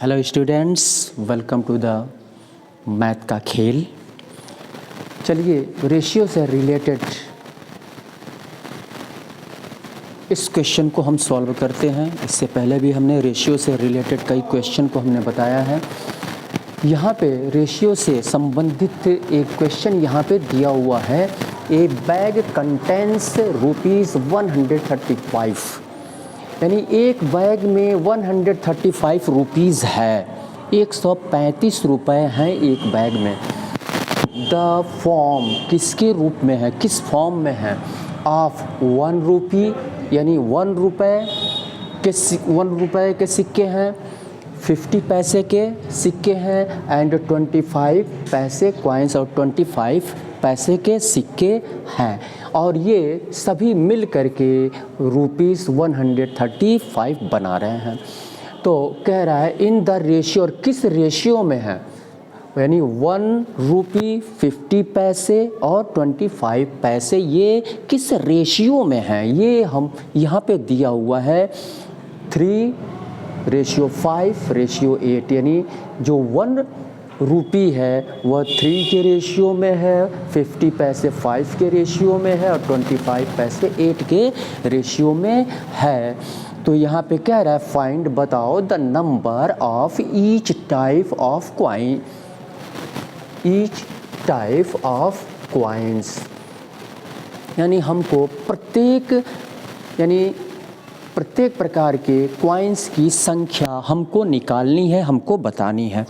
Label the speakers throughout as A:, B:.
A: Hello students, welcome to the math का खेल। चलिए रेशियो से रिलेटेड इस क्वेश्चन को हम सॉल्व करते हैं। इससे पहले भी हमने रेशियो से रिलेटेड कई क्वेश्चन को हमने बताया है। यहाँ पे रेशियो से संबंधित एक क्वेश्चन यहाँ पे दिया हुआ है। ए बैग कंटेंस ₹135, यानी एक बैग में 135 रुपीज़ है। 135 रुपये हैं एक बैग में। द फॉर्म किसके रूप में है, किस फॉर्म में है? ऑफ 1 रुपी, यानी 1 रुपये के सिक्के हैं, 50 पैसे के सिक्के हैं एंड 25 पैसे कॉइन्स और 25 पैसे के सिक्के हैं, और ये सभी मिल करके ₹135 बना रहे हैं। तो कह रहा है इन द रेशियो, और किस रेशियो में है, यानी 1 रुपी 50 पैसे और 25 पैसे, ये किस रेशियो में है, ये हम यहाँ पे दिया हुआ है 3:5:8, यानी जो 1 रुपी है वह 3 के रेशियो में है, 50 पैसे 5 के रेशियो में है और 25 पैसे 8 के रेशियो में है। तो यहाँ पे कह रहा है फाइंड, बताओ the number of each type of coin, each type of coins, यानी हमको प्रत्येक प्रकार के कॉइन्स की संख्या हमको निकालनी है, हमको बतानी है।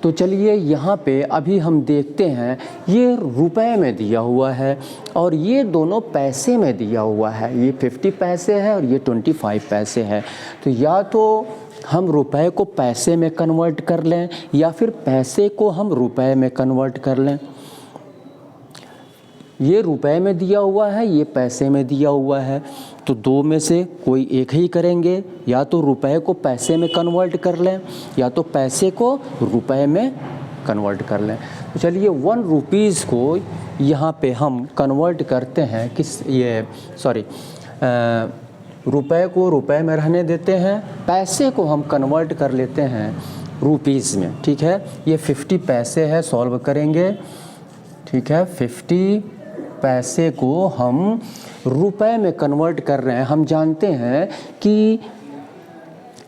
A: तो चलिए यहाँ पे अभी हम देखते हैं, ये रुपए में दिया हुआ है और ये दोनों पैसे में दिया हुआ है। ये 50 पैसे है और ये 25 पैसे है। तो या तो हम रुपए को पैसे में कन्वर्ट कर लें या फिर पैसे को हम रुपए में कन्वर्ट कर लें। ये रुपए में दिया हुआ है, ये पैसे में दिया हुआ है, तो दो में से कोई एक ही करेंगे। या तो रुपए को पैसे में कन्वर्ट कर लें या तो पैसे को रुपए में कन्वर्ट कर लें। तो चलिए 1 रुपीज़ को यहाँ पे हम कन्वर्ट करते हैं रुपए को रुपए में रहने देते हैं, पैसे को हम कन्वर्ट कर लेते हैं रुपीज़ में। ठीक है, ये 50 पैसे है, सॉल्व करेंगे। ठीक है, 50 पैसे को हम रुपए में कन्वर्ट कर रहे हैं। हम जानते हैं कि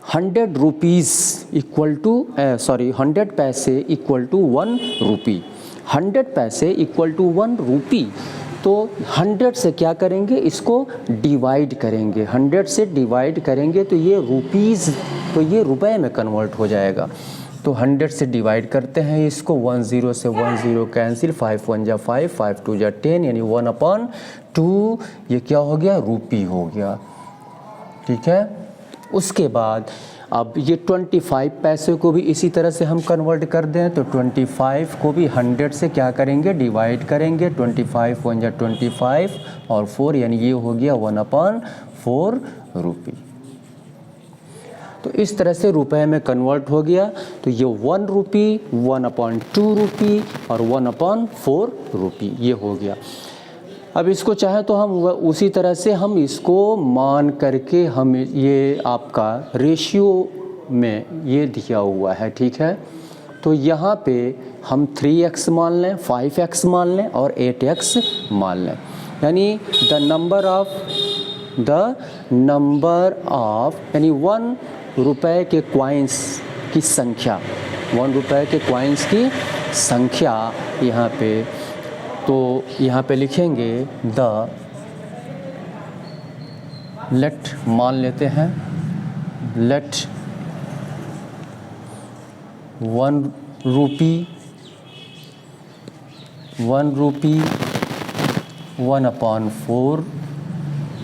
A: 100 रुपीज़ इक्वल टू 100 पैसे इक्वल टू 1 रुपी, 100 पैसे इक्वल टू 1 रुपी। तो 100 से क्या करेंगे, इसको डिवाइड करेंगे, 100 से डिवाइड करेंगे तो ये रुपीज़, तो ये रुपए में कन्वर्ट हो जाएगा। तो 100 से डिवाइड करते हैं इसको, 10 से 10 कैंसिल, 5 1 जा 5, 5 2 जा 10, यानी 1/2 ये क्या हो गया, रुपी हो गया। ठीक है, उसके बाद अब ये 25 पैसे को भी इसी तरह से हम कन्वर्ट कर दें, तो 25 को भी 100 से क्या करेंगे, डिवाइड करेंगे। 25 1 जा 25 और 4, यानी ये हो गया 1/4 रुपी। तो इस तरह से रुपए में कन्वर्ट हो गया। तो ये 1 रुपी, 1/2 रुपी और 1/4 रुपी ये हो गया। अब इसको चाहे तो हम उसी तरह से हम इसको मान करके हम ये आपका रेशियो में ये दिया हुआ है। ठीक है, तो यहाँ पे हम 3x मान लें, 5x मान लें और 8x मान लें, यानी द नंबर ऑफ यानी 1 रुपए के कॉइन्स की संख्या, 1 रुपए के कॉइन्स की संख्या यहाँ पे, तो यहाँ पे लिखेंगे लेट मान लेते हैं, लेट 1 रुपी 1/4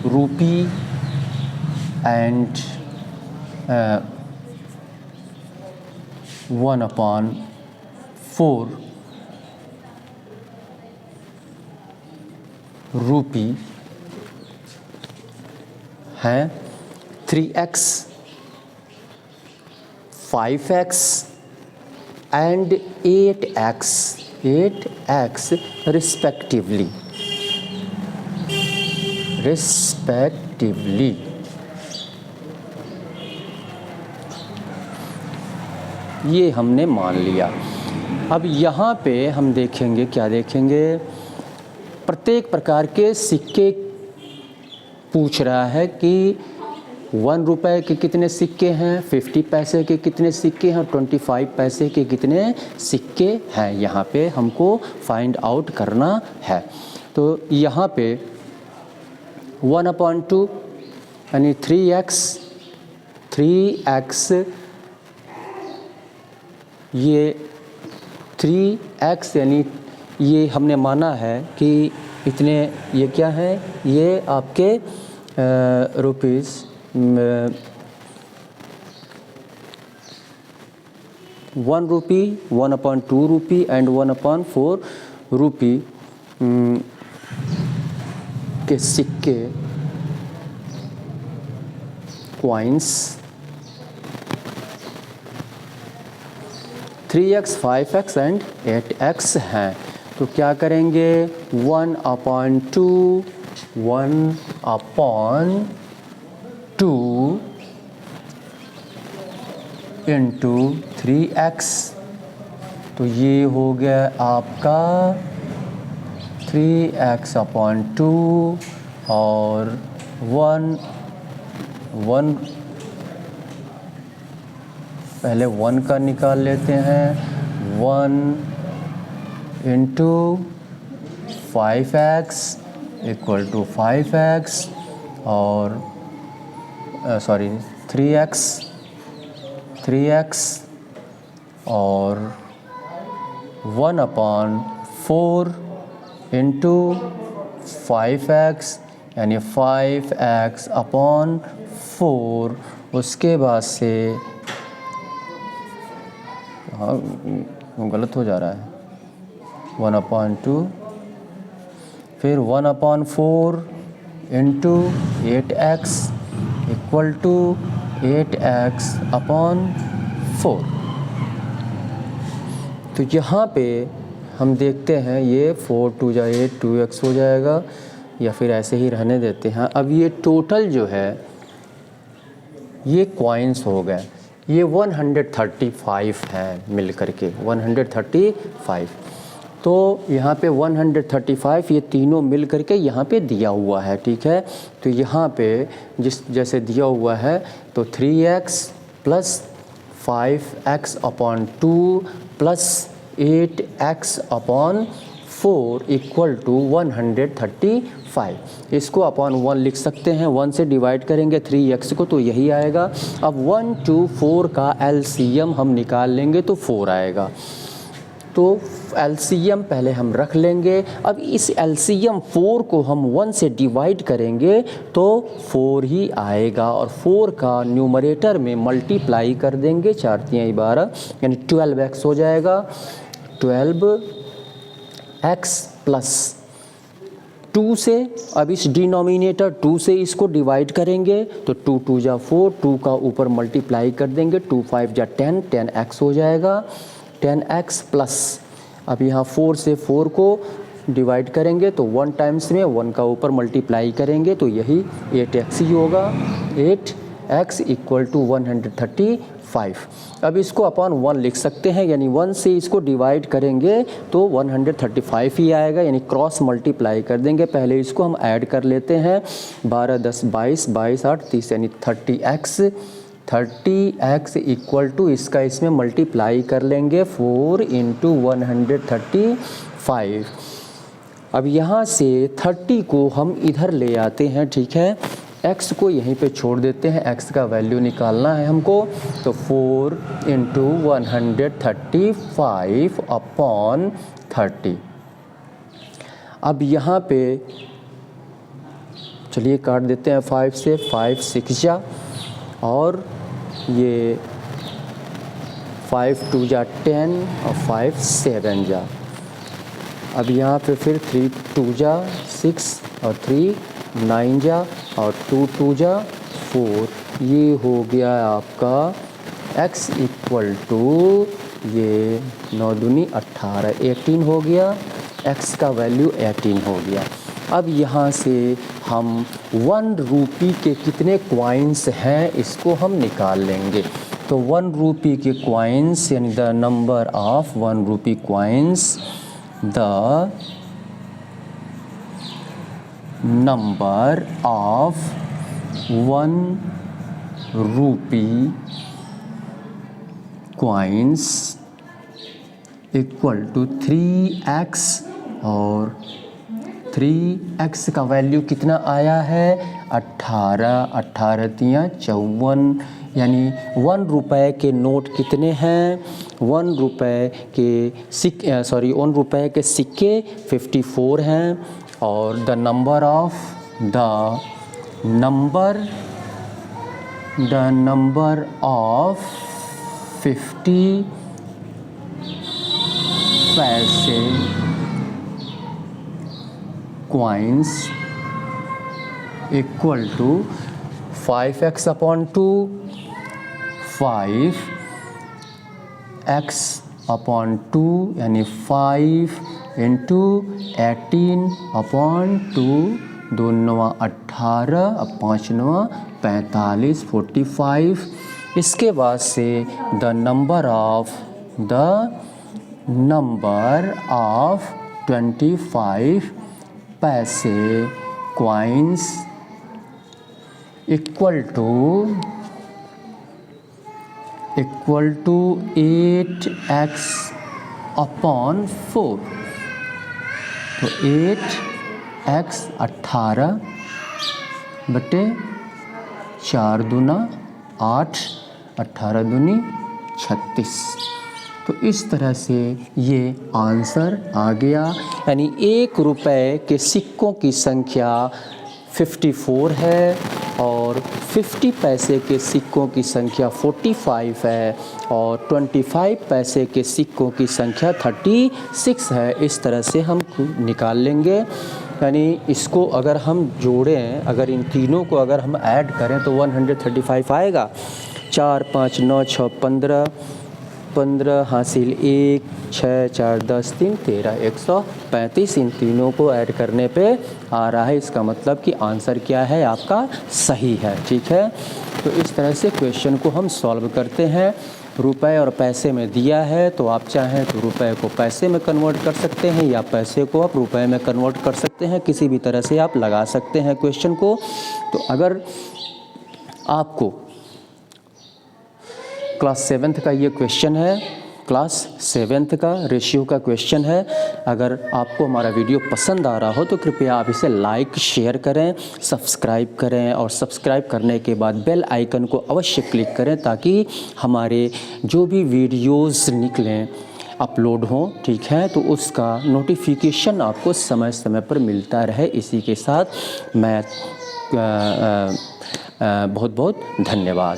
A: रुपी एंड 1/4 रुपी है। 3x 5x and 8x respectively. ये हमने मान लिया। अब यहाँ पे हम देखेंगे, क्या देखेंगे, प्रत्येक प्रकार के सिक्के पूछ रहा है कि 1 रुपए के कितने सिक्के हैं, 50 पैसे के कितने सिक्के हैं, 25 पैसे के कितने सिक्के हैं। यहाँ पे हमको फाइंड आउट करना है। तो यहाँ पे 1/2 यानी 3x ये 3x यानी ये हमने माना है कि इतने, ये क्या है, ये आपके रुपीज़ 1 रुपी, 1/2 रुपी एंड 1/4 रुपी के सिक्के coins 3x, 5x and 8x हैं। तो क्या करेंगे, 1/2 इंटू 3x, तो ये हो गया आपका 3x/2 और 1 पहले 1 का निकाल लेते हैं, 1 into 5x equal to 5x और 3x और 1/4 इंटू 5x यानी 5x/4। उसके बाद से हाँ गलत हो जा रहा है, 1/2 फिर 1/4 into 8x equal to 8x/4। तो यहाँ पे हम देखते हैं ये 4 2 जा 8 2x हो जाएगा, या फिर ऐसे ही रहने देते हैं। अब ये टोटल जो है ये कॉइन्स हो गए, ये 135 है मिल करके 135। तो यहाँ पे 135 ये तीनों मिल करके यहाँ पे दिया हुआ है, ठीक है। तो यहाँ पे जैसे दिया हुआ है तो 3x plus 5x/2 plus 8x/4 equal to 135। इसको अपॉन 1 लिख सकते हैं, 1 से डिवाइड करेंगे 3x को तो यही आएगा। अब 1 2 4 का एलसीएम हम निकाल लेंगे तो 4 आएगा। तो एलसीएम पहले हम रख लेंगे। अब इस एलसीएम 4 को हम 1 से डिवाइड करेंगे तो 4 ही आएगा, और 4 का न्यूमरेटर में मल्टीप्लाई कर देंगे, 4 3 12 यानी 12x हो जाएगा। 12x प्लस 2 से, अब इस डिनोमिनेटर 2 से इसको डिवाइड करेंगे तो 2 2 जा 4, 2 का ऊपर मल्टीप्लाई कर देंगे, 2 5 जा 10, 10x हो जाएगा। 10x प्लस, अब यहाँ 4 से 4 को डिवाइड करेंगे तो 1 टाइम्स में 1 का ऊपर मल्टीप्लाई करेंगे तो यही 8x ही होगा। 8x equal to 135। अब इसको अपॉन 1 लिख सकते हैं, यानी 1 से इसको डिवाइड करेंगे तो 135 ही आएगा, यानी क्रॉस मल्टीप्लाई कर देंगे। पहले इसको हम ऐड कर लेते हैं, 12 10 22, 22 8 30 यानी 30x इक्वल टू इसका इसमें मल्टीप्लाई कर लेंगे 4 इंटू 135। अब यहाँ से 30 को हम इधर ले आते हैं, ठीक है। x को यहीं पे छोड़ देते हैं, x का वैल्यू निकालना है हमको, तो 4 इंटू 135 अपॉन 30। अब यहाँ पे चलिए काट देते हैं 5 से, 5 6 जा और ये 5 2 जा 10 और 5 7 जा। अब यहाँ पे फिर 3 2 जा 6 और 3 9 जा और 2 2 जा 4। ये हो गया आपका x इक्वल टू ये 9 दूनी 18 18 हो गया, x का वैल्यू 18 हो गया। अब यहाँ से हम 1 रुपी के कितने कॉइन्स हैं इसको हम निकाल लेंगे। तो 1 रुपी के कॉइन्स यानी the number of 1 rupee coins, the number of 1 rupee coins equal to 3x, और 3x का वैल्यू कितना आया है 18, 18 तियाँ 54, यानी 1 रुपए के नोट कितने हैं 1 रुपए के1 रुपए के सिक्के 54 हैं, और the number of 50 paise coins equal to 5x upon 2, 5x upon 2 यानी 5 इंटू 18 अपॉन 2, 2 9 18, अब 5 9 45, 45। इसके बाद से द नंबर ऑफ 25 पैसे coins equal to 8x upon 4, तो 8x 18 बटे 4 दूना 8, 18 दूनी 36। तो इस तरह से ये आंसर आ गया, यानी 1 रुपए के सिक्कों की संख्या 54 है और 50 पैसे के सिक्कों की संख्या 45 है और 25 पैसे के सिक्कों की संख्या 36 है। इस तरह से हम निकाल लेंगे, यानी इसको अगर हम जोड़ें, अगर इन तीनों को अगर हम ऐड करें तो 135 आएगा। 4 5 9 6 15, 15 हासिल 1, 6 4 10 3 13, 135। इन तीनों को ऐड करने पे आ रहा है, इसका मतलब कि आंसर क्या है आपका सही है। ठीक है, तो इस तरह से क्वेश्चन को हम सॉल्व करते हैं। रुपए और पैसे में दिया है तो आप चाहें तो रुपए को पैसे में कन्वर्ट कर सकते हैं या पैसे को आप रुपए में कन्वर्ट कर सकते हैं, किसी भी तरह से आप लगा सकते हैं क्वेश्चन को। तो अगर आपको क्लास 7th का ये क्वेश्चन है, क्लास 7th का रेशियो का क्वेश्चन है, अगर आपको हमारा वीडियो पसंद आ रहा हो तो कृपया आप इसे लाइक शेयर करें, सब्सक्राइब करें और सब्सक्राइब करने के बाद बेल आइकन को अवश्य क्लिक करें ताकि हमारे जो भी वीडियोस निकलें अपलोड हों, ठीक है, तो उसका नोटिफिकेशन आपको समय समय पर मिलता रहे। इसी के साथ मैं बहुत बहुत धन्यवाद।